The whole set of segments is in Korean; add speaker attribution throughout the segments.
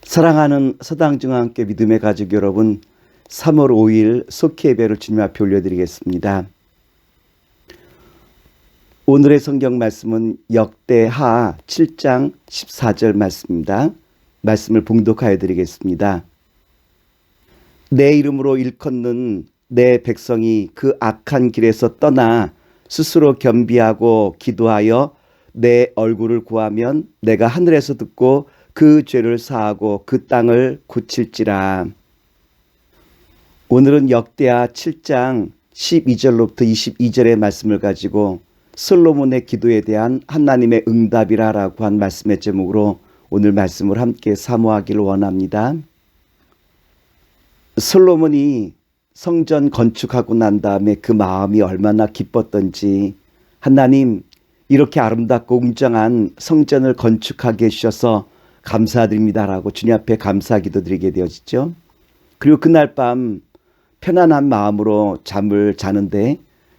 Speaker 1: 사랑하는 서당중앙교회 믿음의 가족 여러분, 3월 5일 속히 예배를 주님 앞에 올려드리겠습니다. 오늘의 성경 말씀은 역대하 7장 14절 말씀입니다. 말씀을 봉독하여 드리겠습니다. 내 이름으로 일컫는 내 백성이 그 악한 길에서 떠나 스스로 겸비하고 기도하여 내 얼굴을 구하면 내가 하늘에서 듣고 그 죄를 사하고 그 땅을 고칠지라. 오늘은 역대하 7장 12절로부터 22절의 말씀을 가지고 솔로몬의 기도에 대한 하나님의 응답이라고 한 말씀의 제목으로 오늘 말씀을 함께 사모하기를 원합니다. 솔로몬이 성전 건축하고 난 다음에 그 마음이 얼마나 기뻤던지, 하나님 이렇게 아름답고 웅장한 성전을 건축하게 해주셔서 감사드립니다라고 주님 앞에 감사 기도드리게 되어지죠. 그리고 그날 밤 편안한 마음으로 잠을 자는데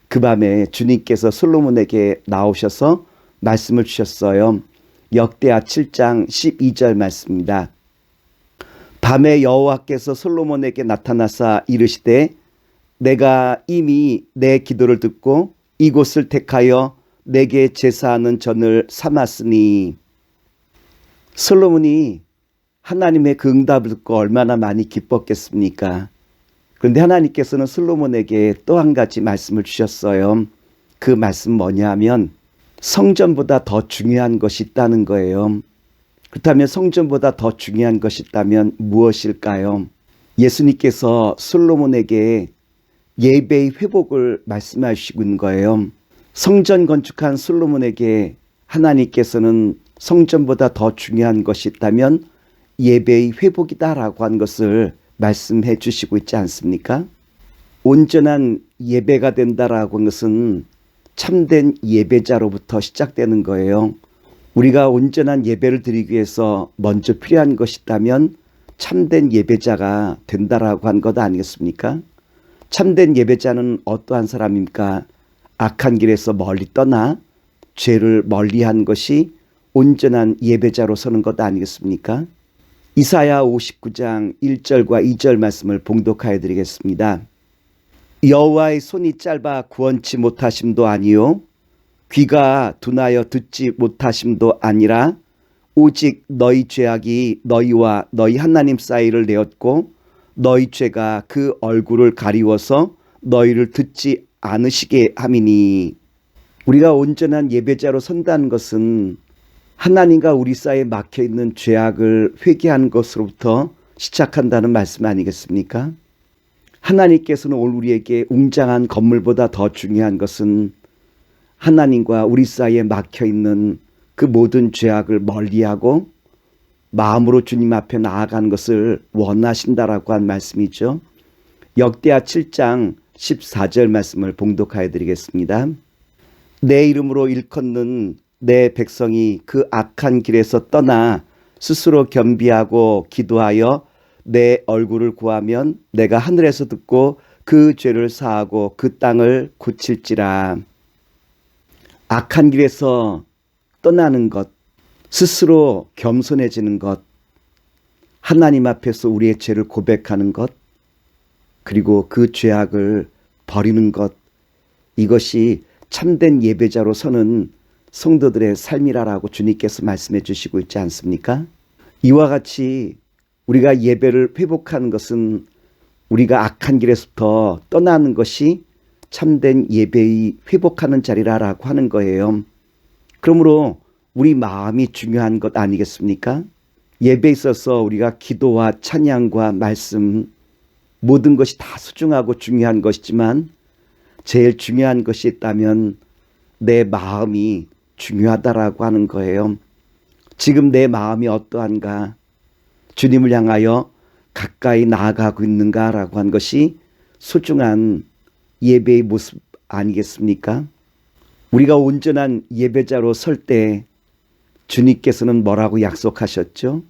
Speaker 1: 그 밤에 주님께서 솔로몬에게 나오셔서 말씀을 주셨어요. 역대하 7장 12절 말씀입니다. 밤에 여호와께서 솔로몬에게 나타나사 이르시되 내가 이미 내 기도를 듣고 이곳을 택하여 내게 제사하는 전을 삼았으니. 솔로몬이 하나님의 그 응답을 듣고 얼마나 많이 기뻤겠습니까? 그런데 하나님께서는 솔로몬에게 또 한 가지 말씀을 주셨어요. 그 말씀 뭐냐 하면 성전보다 더 중요한 것이 있다는 거예요. 그렇다면 성전보다 더 중요한 것이 있다면 무엇일까요? 예수님께서 솔로몬에게 예배의 회복을 말씀하시고 있는 거예요. 성전 건축한 솔로몬에게 하나님께서는 성전보다 더 중요한 것이 있다면 예배의 회복이다라고 한 것을 말씀해 주시고 있지 않습니까? 온전한 예배가 된다라고 한 것은 참된 예배자로부터 시작되는 거예요. 우리가 온전한 예배를 드리기 위해서 먼저 필요한 것이 있다면 참된 예배자가 된다라고 한 것 아니겠습니까? 참된 예배자는 어떠한 사람입니까? 악한 길에서 멀리 떠나 죄를 멀리한 것이 온전한 예배자로 서는 것 아니겠습니까? 이사야 59장 1절과 2절 말씀을 봉독하여 드리겠습니다. 여호와의 손이 짧아 구원치 못하심도 아니요 귀가 둔하여 듣지 못하심도 아니라 오직 너희 죄악이 너희와 너희 하나님 사이를 내었고 너희 죄가 그 얼굴을 가리워서 너희를 듣지 않으시게 함이니. 우리가 온전한 예배자로 선다는 것은 하나님과 우리 사이에 막혀있는 죄악을 회개하는 것으로부터 시작한다는 말씀 아니겠습니까? 하나님께서는 오늘 우리에게 웅장한 건물보다 더 중요한 것은 하나님과 우리 사이에 막혀있는 그 모든 죄악을 멀리하고 마음으로 주님 앞에 나아가는 것을 원하신다라고 한 말씀이죠. 역대하 7장 14절 말씀을 봉독하여 드리겠습니다. 내 이름으로 일컫는 내 백성이 그 악한 길에서 떠나 스스로 겸비하고 기도하여 내 얼굴을 구하면 내가 하늘에서 듣고 그 죄를 사하고 그 땅을 고칠지라. 악한 길에서 떠나는 것, 스스로 겸손해지는 것, 하나님 앞에서 우리의 죄를 고백하는 것, 그리고 그 죄악을 버리는 것, 이것이 참된 예배자로 서는 성도들의 삶이라고 주님께서 말씀해 주시고 있지 않습니까? 이와 같이 우리가 예배를 회복하는 것은 우리가 악한 길에서부터 떠나는 것이 참된 예배의 회복하는 자리라고 하는 거예요. 그러므로 우리 마음이 중요한 것 아니겠습니까? 예배에 있어서 우리가 기도와 찬양과 말씀, 모든 것이 다 소중하고 중요한 것이지만 제일 중요한 것이 있다면 내 마음이 중요하다라고 하는 거예요. 지금 내 마음이 어떠한가? 주님을 향하여 가까이 나아가고 있는가라고 한 것이 소중한 예배의 모습 아니겠습니까? 우리가 온전한 예배자로 설 때 주님께서는 뭐라고 약속하셨죠?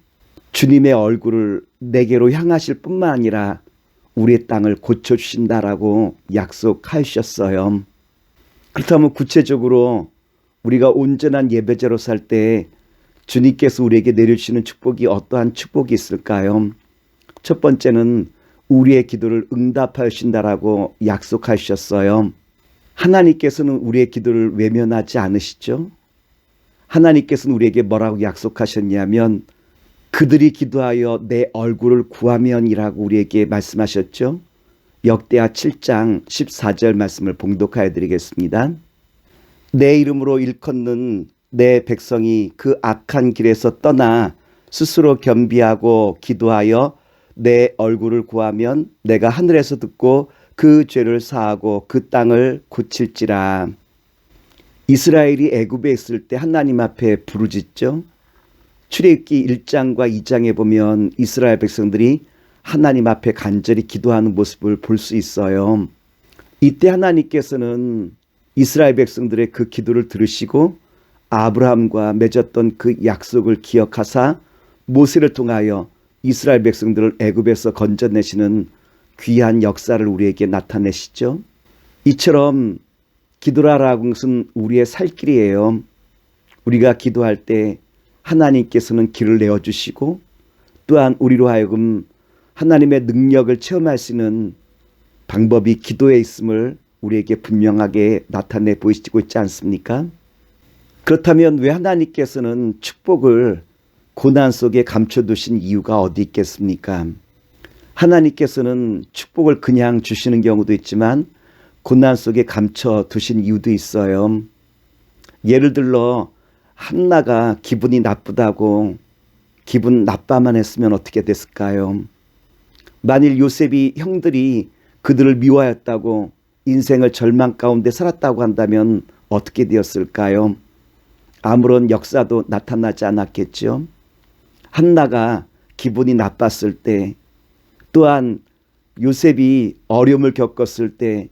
Speaker 1: 주님의 얼굴을 내게로 향하실 뿐만 아니라 우리의 땅을 고쳐주신다라고 약속하셨어요. 그렇다면 구체적으로 우리가 온전한 예배자로 살 때 주님께서 우리에게 내려주시는 축복이 어떠한 축복이 있을까요? 첫 번째는 우리의 기도를 응답하신다라고 약속하셨어요. 하나님께서는 우리의 기도를 외면하지 않으시죠? 하나님께서는 우리에게 뭐라고 약속하셨냐면 그들이 기도하여 내 얼굴을 구하면이라고 우리에게 말씀하셨죠. 역대하 7장 14절 말씀을 봉독하여 드리겠습니다. 내 이름으로 일컫는 내 백성이 그 악한 길에서 떠나 스스로 겸비하고 기도하여 내 얼굴을 구하면 내가 하늘에서 듣고 그 죄를 사하고 그 땅을 고칠지라. 이스라엘이 애굽에 있을 때 하나님 앞에 부르짖죠. 출애굽기 1장과 2장에 보면 이스라엘 백성들이 하나님 앞에 간절히 기도하는 모습을 볼 수 있어요. 이때 하나님께서는 이스라엘 백성들의 그 기도를 들으시고 아브라함과 맺었던 그 약속을 기억하사 모세를 통하여 이스라엘 백성들을 애굽에서 건져내시는 귀한 역사를 우리에게 나타내시죠. 이처럼 기도라라는 것은 우리의 살 길이에요. 우리가 기도할 때 하나님께서는 길을 내어주시고 또한 우리로 하여금 하나님의 능력을 체험할 수 있는 방법이 기도에 있음을 우리에게 분명하게 나타내 보이시고 있지 않습니까? 그렇다면 왜 하나님께서는 축복을 고난 속에 감춰두신 이유가 어디 있겠습니까? 하나님께서는 축복을 그냥 주시는 경우도 있지만 고난 속에 감춰두신 이유도 있어요. 예를 들어 한나가 기분이 나쁘다고 기분 나빠만 했으면 어떻게 됐을까요? 만일 요셉이 형들이 그들을 미워했다고 인생을 절망 가운데 살았다고 한다면 어떻게 되었을까요? 아무런 역사도 나타나지 않았겠죠. 한나가 기분이 나빴을 때 또한 요셉이 어려움을 겪었을 때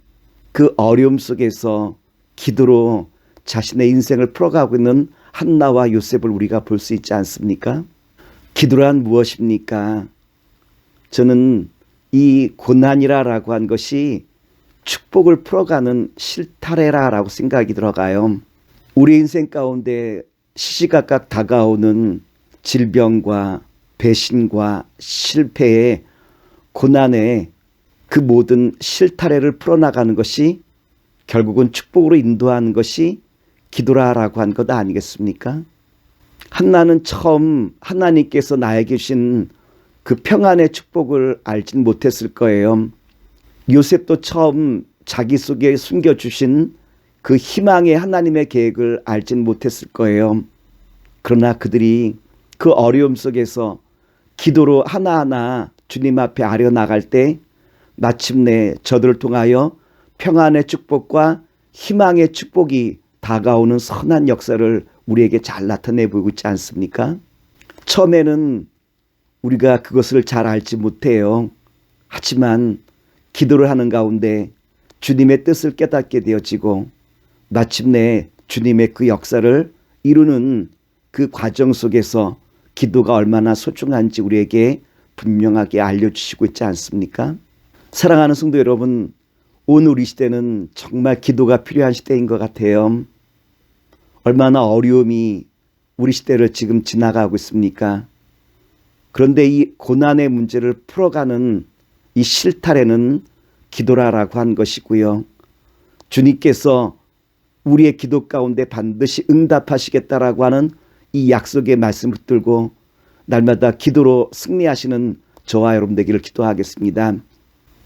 Speaker 1: 그 어려움 속에서 기도로 자신의 인생을 풀어가고 있는 한나와 요셉을 우리가 볼 수 있지 않습니까? 기도란 무엇입니까? 저는 이 고난이라고 한 것이 축복을 풀어가는 실타래라고 생각이 들어가요. 우리 인생 가운데 시시각각 다가오는 질병과 배신과 실패의 고난의 그 모든 실타래를 풀어나가는 것이 결국은 축복으로 인도하는 것이 기도라고 한 것 아니겠습니까? 한나는 처음 하나님께서 나에게 주신 그 평안의 축복을 알진 못했을 거예요. 요셉도 처음 자기 속에 숨겨주신 그 희망의 하나님의 계획을 알진 못했을 거예요. 그러나 그들이 그 어려움 속에서 기도로 하나하나 주님 앞에 아려나갈 때 마침내 저들을 통하여 평안의 축복과 희망의 축복이 다가오는 선한 역사를 우리에게 잘 나타내 보이고 있지 않습니까? 처음에는 우리가 그것을 잘 알지 못해요. 하지만 기도를 하는 가운데 주님의 뜻을 깨닫게 되어지고 마침내 주님의 그 역사를 이루는 그 과정 속에서 기도가 얼마나 소중한지 우리에게 분명하게 알려주시고 있지 않습니까? 사랑하는 성도 여러분, 오늘 이 시대는 정말 기도가 필요한 시대인 것 같아요. 얼마나 어려움이 우리 시대를 지금 지나가고 있습니까? 그런데 이 고난의 문제를 풀어가는 이 실타래는 기도라고 한 것이고요. 주님께서 우리의 기도 가운데 반드시 응답하시겠다라고 하는 이 약속의 말씀을 붙들고 날마다 기도로 승리하시는 저와 여러분 되기를 기도하겠습니다.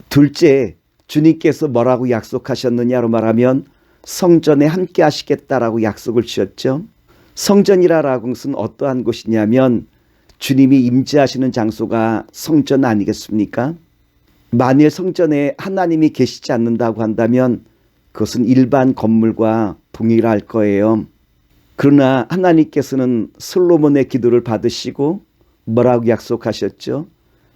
Speaker 1: 둘째, 주님께서 뭐라고 약속하셨느냐로 말하면 성전에 함께 하시겠다라고 약속을 주셨죠. 성전이라는 것은 어떠한 곳이냐면 주님이 임재하시는 장소가 성전 아니겠습니까? 만일 성전에 하나님이 계시지 않는다고 한다면 그것은 일반 건물과 동일할 거예요. 그러나 하나님께서는 솔로몬의 기도를 받으시고 뭐라고 약속하셨죠?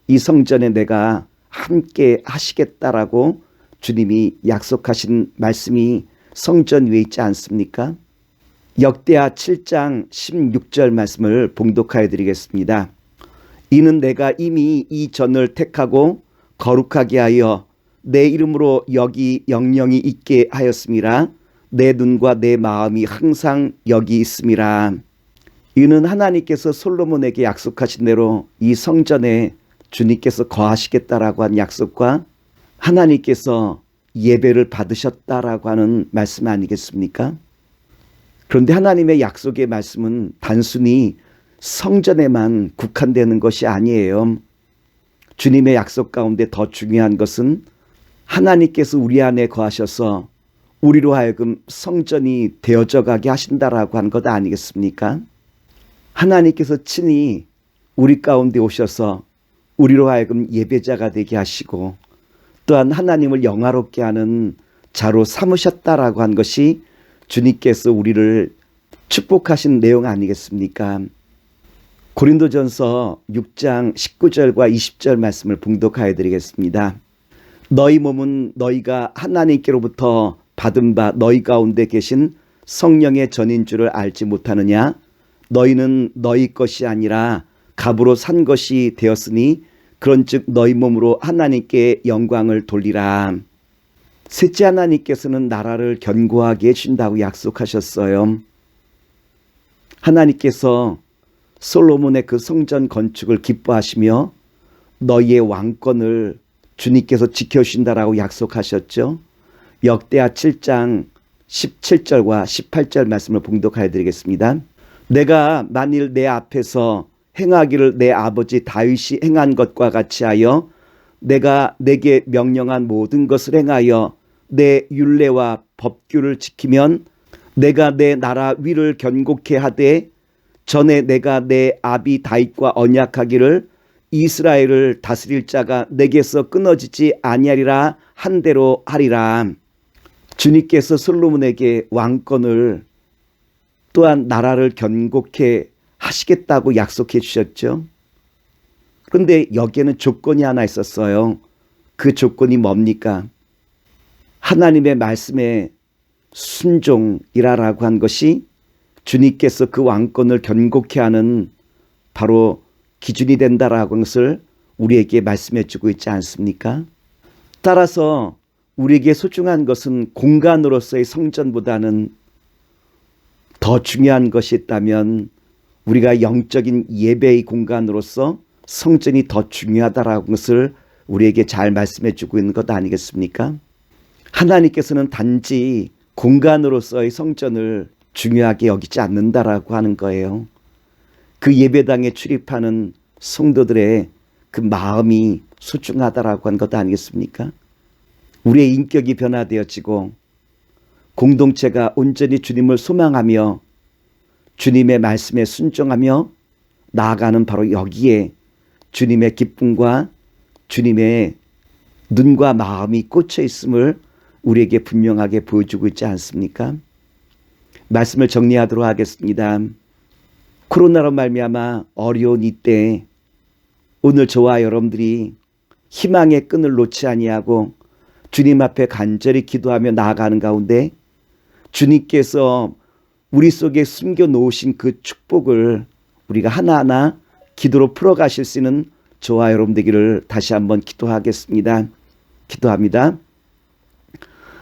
Speaker 1: 이 성전에 내가 함께 하시겠다라고 주님이 약속하신 말씀이 성전 위에 있지 않습니까? 역대하 7장 16절 말씀을 봉독하여 드리겠습니다. 이는 내가 이미 이 전을 택하고 거룩하게 하여 내 이름으로 여기 영영이 있게 하였음이라. 내 눈과 내 마음이 항상 여기 있음이라. 이는 하나님께서 솔로몬에게 약속하신 대로 이 성전에 주님께서 거하시겠다라고 한 약속과 하나님께서 예배를 받으셨다라고 하는 말씀 아니겠습니까? 그런데 하나님의 약속의 말씀은 단순히 성전에만 국한되는 것이 아니에요. 주님의 약속 가운데 더 중요한 것은 하나님께서 우리 안에 거하셔서 우리로 하여금 성전이 되어져 가게 하신다라고 한 것 아니겠습니까? 하나님께서 친히 우리 가운데 오셔서 우리로 하여금 예배자가 되게 하시고 또한 하나님을 영화롭게 하는 자로 삼으셨다라고 한 것이 주님께서 우리를 축복하신 내용 아니겠습니까? 고린도전서 6장 19절과 20절 말씀을 봉독하여 드리겠습니다. 너희 몸은 너희가 하나님께로부터 받은 바 너희 가운데 계신 성령의 전인 줄을 알지 못하느냐? 너희는 너희 것이 아니라 값으로 산 것이 되었으니 그런즉 너희 몸으로 하나님께 영광을 돌리라. 셋째, 하나님께서는 나라를 견고하게 해준다고 약속하셨어요. 하나님께서 솔로몬의 그 성전 건축을 기뻐하시며 너희의 왕권을 주님께서 지켜주신다라고 약속하셨죠. 역대하 7장 17절과 18절 말씀을 봉독하여 드리겠습니다. 내가 만일 내 앞에서 행하기를 내 아버지 다윗이 행한 것과 같이 하여 내가 내게 명령한 모든 것을 행하여 내 율례와 법규를 지키면 내가 내 나라 위를 견고케 하되 전에 내가 내 아비 다윗과 언약하기를 이스라엘을 다스릴 자가 내게서 끊어지지 아니하리라 한 대로 하리라. 주님께서 솔로몬에게 왕권을 또한 나라를 견고케 하시겠다고 약속해 주셨죠. 그런데 여기에는 조건이 하나 있었어요. 그 조건이 뭡니까? 하나님의 말씀에 순종이라고 한 것이 주님께서 그 왕권을 견고케 하는 바로 기준이 된다라고 하는 것을 우리에게 말씀해 주고 있지 않습니까? 따라서 우리에게 소중한 것은 공간으로서의 성전보다는 더 중요한 것이 있다면 우리가 영적인 예배의 공간으로서 성전이 더 중요하다라는 것을 우리에게 잘 말씀해 주고 있는 것 아니겠습니까? 하나님께서는 단지 공간으로서의 성전을 중요하게 여기지 않는다라고 하는 거예요. 그 예배당에 출입하는 성도들의 그 마음이 소중하다라고 하는 것 아니겠습니까? 우리의 인격이 변화되어지고 공동체가 온전히 주님을 소망하며 주님의 말씀에 순종하며 나아가는 바로 여기에 주님의 기쁨과 주님의 눈과 마음이 꽂혀 있음을 우리에게 분명하게 보여주고 있지 않습니까? 말씀을 정리하도록 하겠습니다. 코로나로 말미암아 어려운 이때 오늘 저와 여러분들이 희망의 끈을 놓지 아니하고 주님 앞에 간절히 기도하며 나아가는 가운데 주님께서 우리 속에 숨겨 놓으신 그 축복을 우리가 하나하나 기도로 풀어가실 수 있는 저와 여러분 되기를 다시 한번 기도하겠습니다. 기도합니다.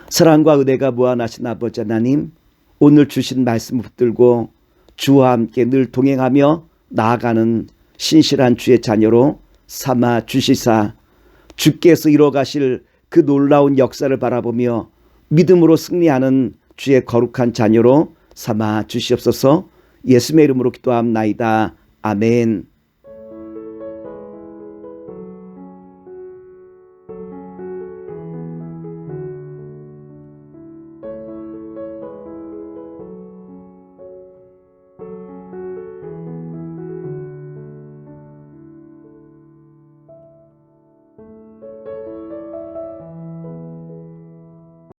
Speaker 1: 사랑과 은혜가 무한하신 아버지 하나님, 오늘 주신 말씀을 붙들고 주와 함께 늘 동행하며 나아가는 신실한 주의 자녀로 삼아 주시사 주께서 이뤄가실 그 놀라운 역사를 바라보며 믿음으로 승리하는 주의 거룩한 자녀로 삼아 주시옵소서. 예수의 이름으로 기도합나이다. 아멘.